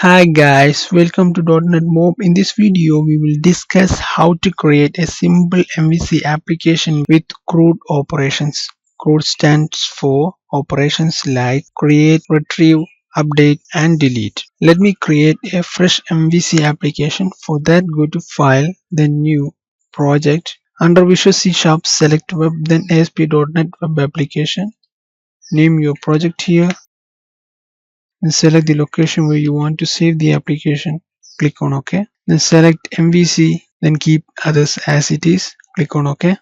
Hi guys, welcome to .NET Mob. In this video, we will discuss how to create a simple MVC application with CRUD operations. CRUD stands for operations like create, retrieve, update and delete. Let me create a fresh MVC application. For that, go to File, then New, Project. Under Visual C#, select Web, then ASP.NET Web Application. Name your project here. Then select the location where you want to save the application. Click on OK. Then select MVC, then keep others as it is. Click on OK.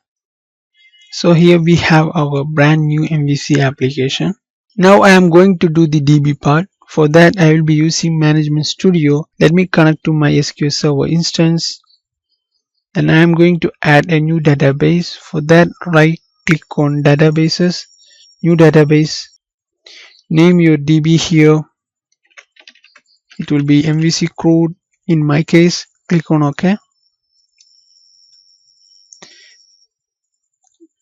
So here we have our brand new MVC application. Now I am going to do the DB part. For that I will be using Management Studio. Let me connect to my SQL Server instance. Then I am going to add a new database. For that, right click on Databases, New Database. Name your DB here. It will be MVC CRUD in my case. Click on OK.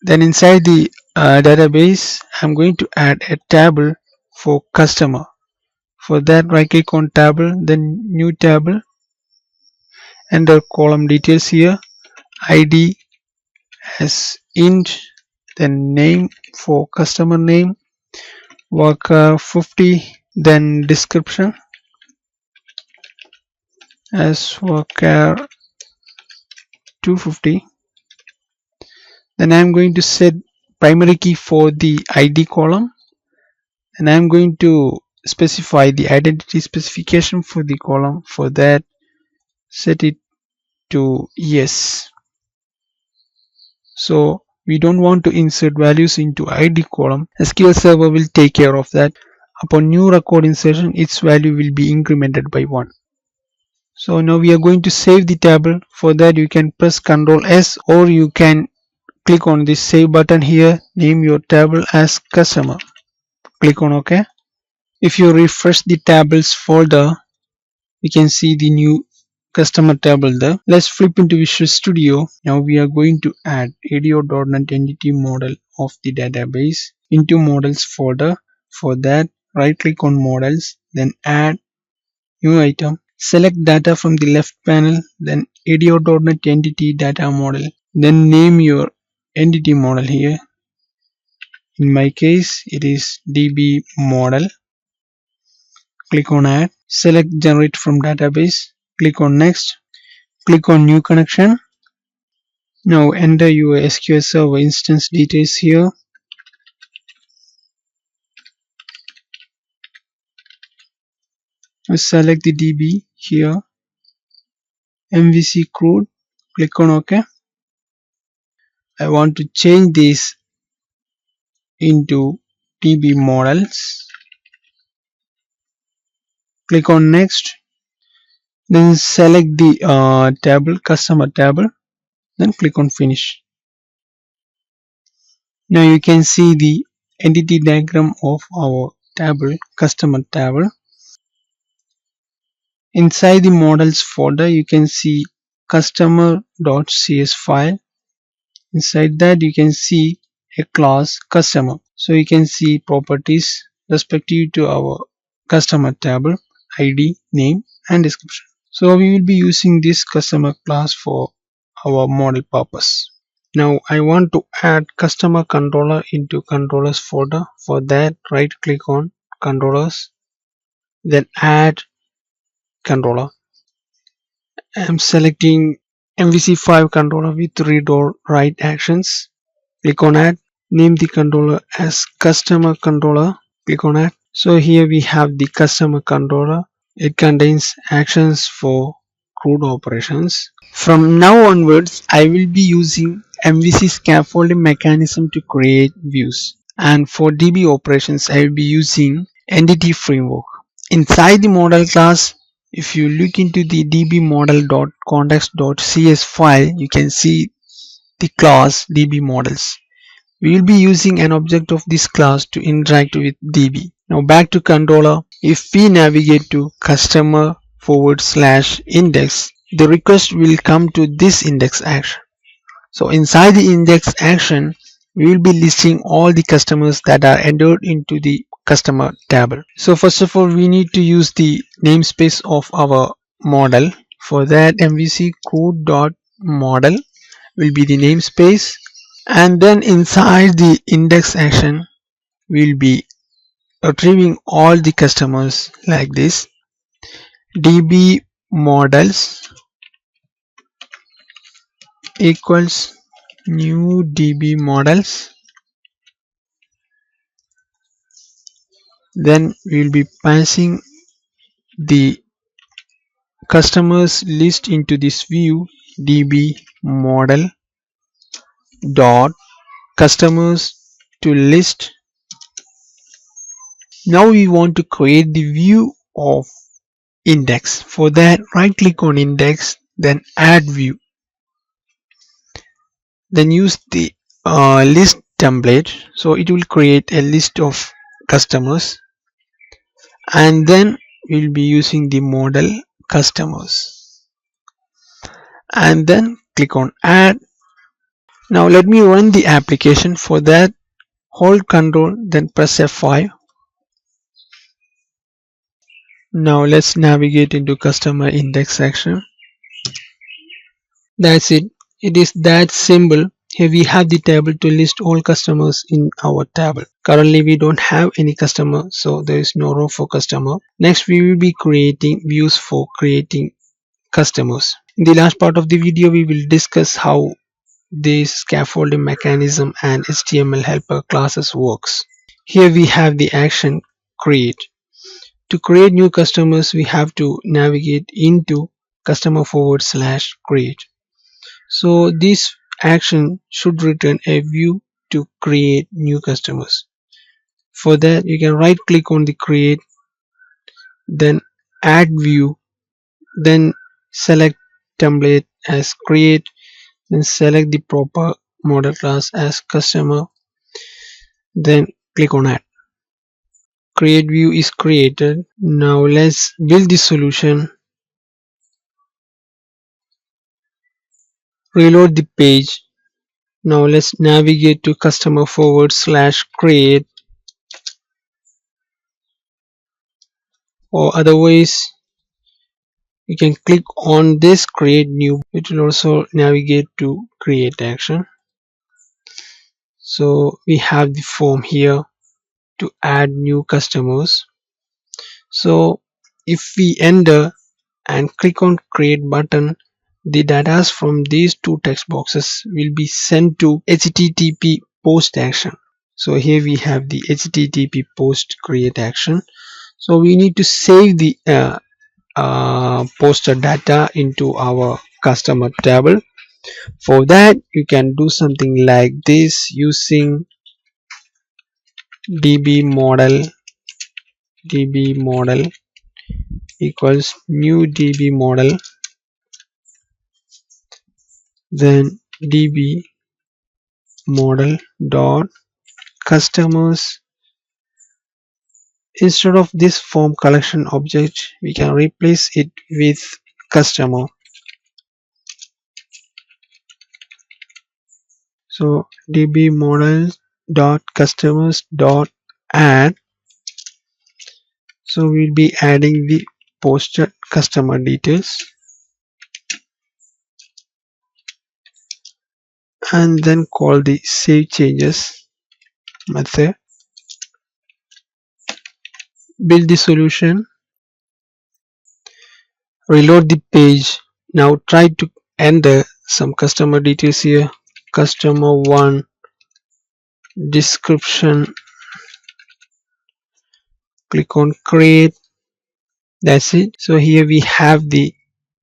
Then inside the database, I'm going to add a table for customer. For that, right click on table, then new table. Enter column details here. ID as int, then name for customer name, worker 50, then description as worker 250. Then I'm going to set primary key for the ID column, and I'm going to specify the identity specification for the column. For that, set it to yes. So we don't want to insert values into ID column. SQL Server will take care of that. Upon new record insertion, its value will be incremented by 1. So now we are going to save the table. For that, you can press Ctrl S, or you can click on this save button here. Name your table as customer. Click on OK. If you refresh the tables folder, you can see the new customer table there. Let's flip into Visual Studio. Now we are going to add ADO.NET entity model of the database into models folder. For that, right click on models, then add new item. Select data from the left panel, then ADO.NET entity data model. Then name your entity model here. In my case, it is DB model. Click on add. Select generate from database. Click on next. Click on new connection. Now enter your SQL Server instance details here. Select the DB here. MVC CRUD. Click on OK. I want to change this into DB models. Click on next. Then select the table, customer table. Then click on finish. Now you can see the entity diagram of our table, customer table. Inside the models folder, you can see customer.cs file. Inside that, you can see a class customer. So you can see properties respective to our customer table, ID, name and description. So we will be using this customer class for our model purpose. Now I want to add customer controller into controllers folder. For that, right click on controllers, then add controller. I am selecting MVC5 controller with read or write actions. Click on add. Name the controller as customer controller. Click on add. So here we have the customer controller. It contains actions for CRUD operations. From now onwards, I will be using MVC scaffolding mechanism to create views. And for DB operations, I will be using entity framework. Inside the model class, if you look into the dbmodel.context.cs file, you can see the class DB models. We will be using an object of this class to interact with DB. Now back to controller. If we navigate to customer/index, the request will come to this index action. So inside the index action, we will be listing all the customers that are entered into the customer table. So first of all, we need to use the namespace of our model. For that, MVC crud.model will be the namespace, and then inside the index action we'll be retrieving all the customers like this. db models equals new db models, then we'll be passing the customers list into this view db model dot customers to list. Now we want to create the view of index. For that, right click on index, then add view, then use the list template, so it will create a list of customers, and then we'll be using the model customers, and then click on add. Now let me run the application. For that, hold Ctrl then press F5. Now let's navigate into customer index section. That's it. It is that simple. Here we have the table to list all customers in our table. Currently we don't have any customer, so there is no row for customer. Next we will be creating views for creating customers. In the last part of the video we will discuss how this scaffolding mechanism and HTML helper classes works. Here we have the action create. To create new customers we have to navigate into customer/create. So this action should return a view to create new customers. For that, you can right click on the create, then add view, then select template as create, then select the proper model class as customer, then click on add. Create view is created. Now let's build the solution. Reload the page. Now let's navigate to customer/create, or otherwise you can click on this create new. It will also navigate to create action. So we have the form here to add new customers. So if we enter and click on create button, the data from these two text boxes will be sent to HTTP post action. So here we have the HTTP post create action. So we need to save the posted data into our customer table. For that you can do something like this using db model equals new db model, then db model dot customers. Instead of this form collection object we can replace it with customer. So db model dot customers dot add. So we'll be adding the posted customer details, and then call the save changes method. Build the solution, reload the page. Now try to enter some customer details here. Customer 1, description, click on create. That's it. So here we have the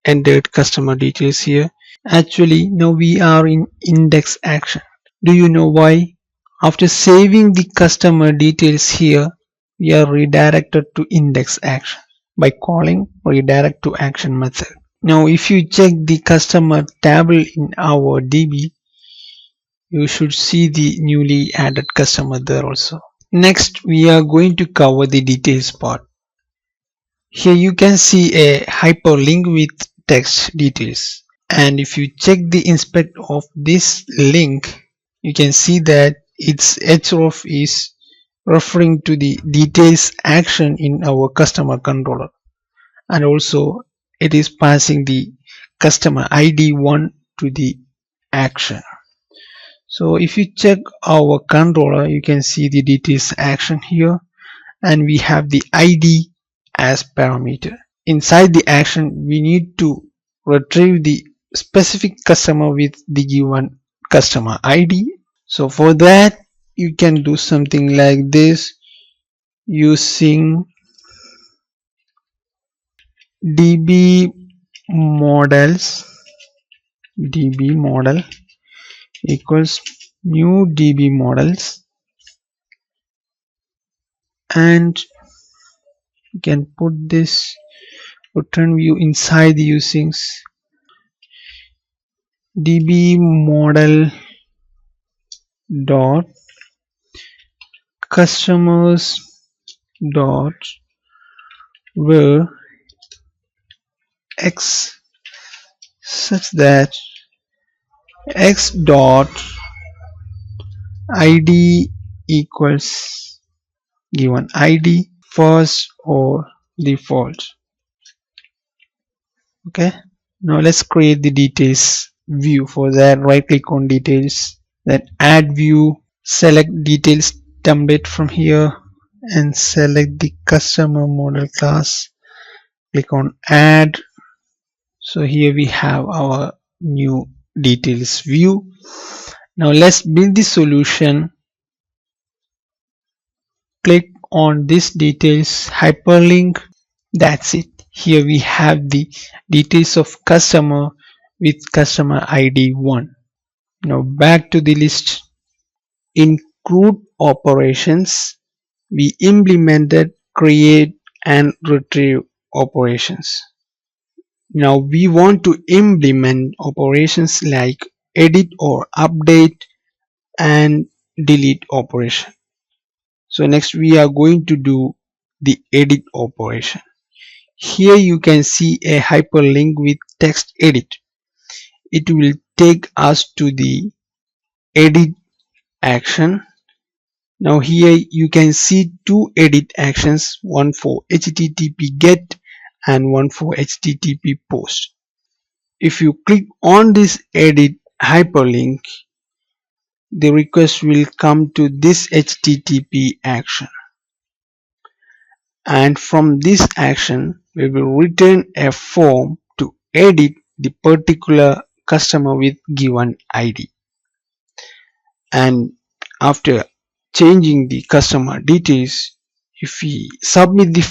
entered customer details here. Actually now we are in index action. Do you know why? After saving the customer details here, we are redirected to index action by calling redirect to action method. Now if you check the customer table in our DB, you should see the newly added customer there also. Next we are going to cover the details part. Here you can see a hyperlink with text details, and if you check the inspect of this link you can see that its href is referring to the details action in our customer controller, and also it is passing the customer ID 1 to the action. So if you check our controller, you can see the details action here, and we have the ID as parameter. Inside the action, we need to retrieve the specific customer with the given customer ID. So for that, you can do something like this using db models. Db model equals new db models, and you can put this return view inside using db model dot customers dot where x such that x dot id equals given id first or default. Okay, now let's create the details view. For that, right click on details, then add view, select details template from here and select the customer model class, click on add. So here we have our new details view. Now let's build the solution. Click on this details hyperlink. That's it. Here we have the details of customer with customer ID 1. Now back to the list. In CRUD operations, we implemented create and retrieve operations. Now we want to implement operations like edit or update and delete operation. So next we are going to do the edit operation. Here you can see a hyperlink with text edit. It will take us to the edit action. Now here you can see two edit actions, one for HTTP GET and one for HTTP POST. If you click on this edit hyperlink, the request will come to this HTTP action, and from this action we will return a form to edit the particular customer with given ID. And after changing the customer details, if we submit the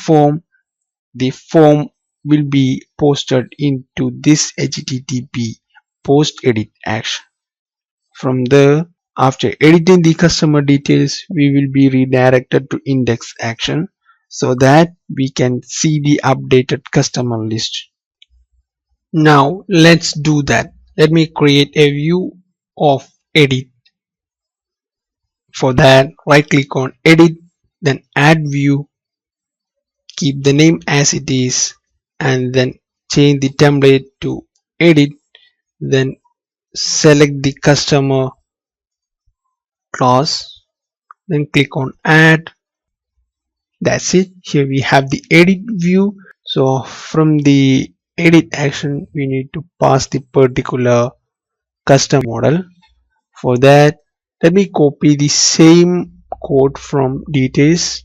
form will be posted into this HTTP post edit action. From there, after editing the customer details, we will be redirected to index action so that we can see the updated customer list. Now let's do that. Let me create a view of edit. For that, right click on edit, then add view, keep the name as it is, and then change the template to edit, then select the customer class, then click on add. That's it. Here we have the edit view. So from the edit action we need to pass the particular custom model. For that, let me copy the same code from details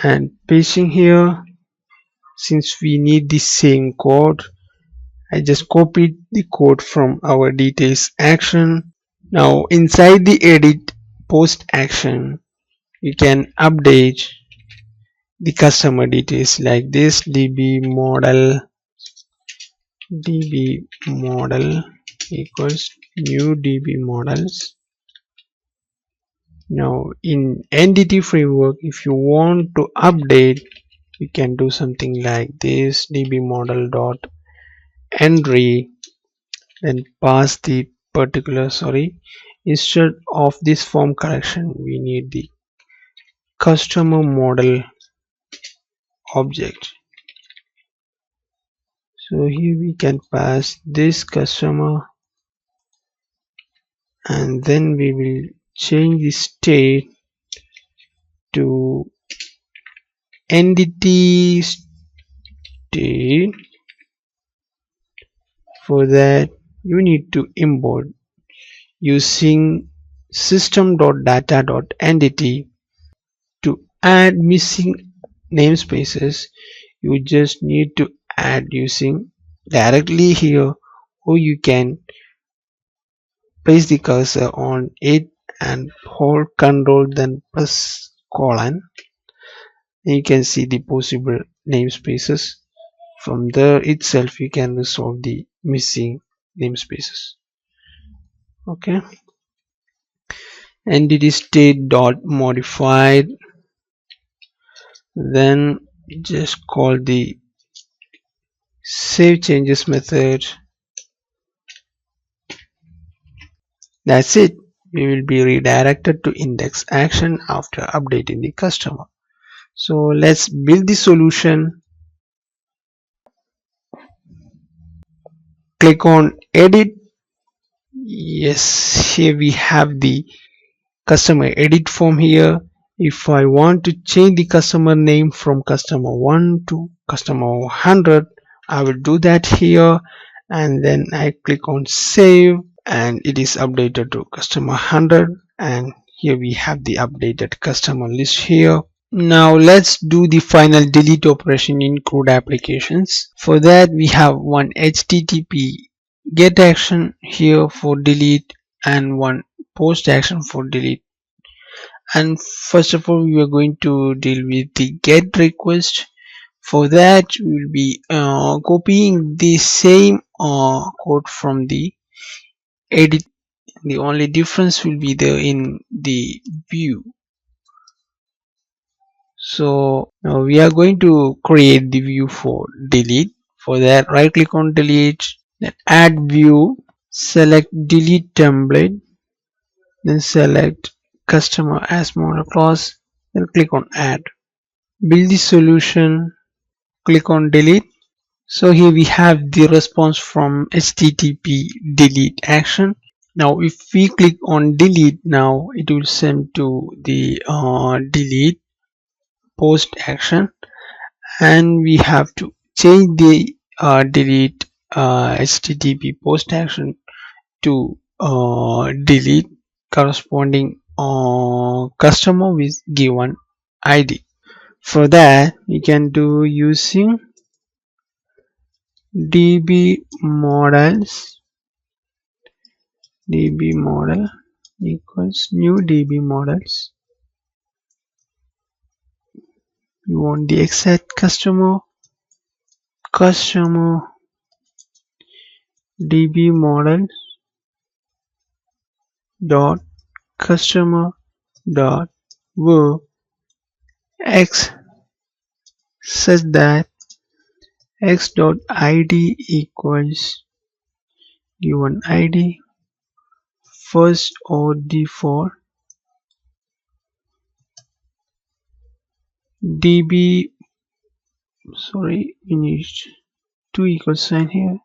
and pasting here. Since we need the same code, I just copied the code from our details action. Now inside the edit post action, you can update the customer details like this: db model equals new db models. Now in entity framework, if you want to update, you can do something like this: db model dot entry, then pass the particular, instead of this form collection we need the customer model object. So here we can pass this customer and then we will change the state to entity state. For that you need to import using system.data.entity. To add missing namespaces, you just need to add using directly here, or you can place the cursor on it and hold Ctrl then press colon. You can see the possible namespaces. From there itself you can resolve the missing namespaces. Okay, entity state dot modified, then just call the save changes method. That's it. We will be redirected to index action after updating the customer. So let's build the solution. Click on edit. Yes, here we have the customer edit form here. If I want to change the customer name from customer 1 to customer 100, I will do that here, and then I click on save and it is updated to customer 100, and here we have the updated customer list here. Now let's do the final delete operation in CRUD applications. For that we have one HTTP get action here for delete and one post action for delete. And first of all we are going to deal with the get request. For that we will be copying the same code from the edit. The only difference will be there in the view. So now we are going to create the view for delete. For that right click on delete, then add view, select delete template, then select customer as model class, then click on add. Build the solution, click on delete. So here we have the response from HTTP delete action. Now if we click on delete, now it will send to the delete post action, and we have to change the delete HTTP post action to delete corresponding customer with given ID. For that we can do using db models, db model equals new db models. We want the exact customer db model dot customer dot var x such that x dot id equals given id first or default db, sorry, we need two equal sign here,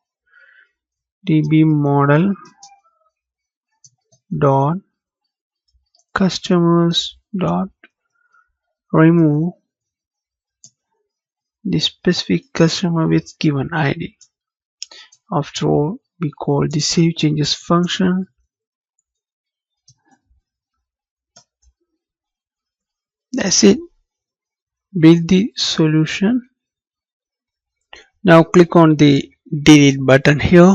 db model dot customers dot remove the specific customer with given ID. After all, we call the save changes function. That's it. Build the solution. Now click on the delete button here.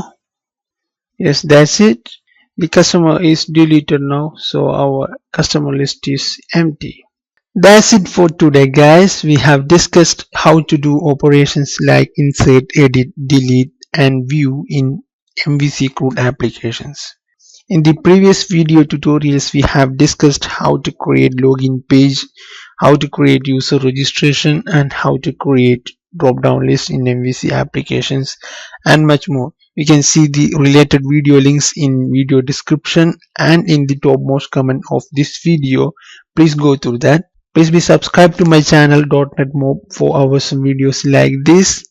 Yes, that's it. The customer is deleted now, so our customer list is empty. That's it for today, guys. We have discussed how to do operations like insert, edit, delete and view in MVC CRUD applications. In the previous video tutorials we have discussed how to create login page, how to create user registration, and how to create drop down list in MVC applications, and much more. You can see the related video links in video description and in the topmost comment of this video. Please go through that. Please be subscribed to my channel .NET Mob for awesome videos like this.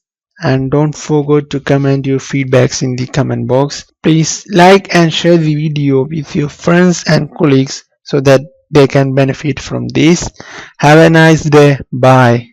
and don't forget to comment your feedbacks in the comment box. Please like and share the video with your friends and colleagues so that they can benefit from this. Have a nice day. Bye.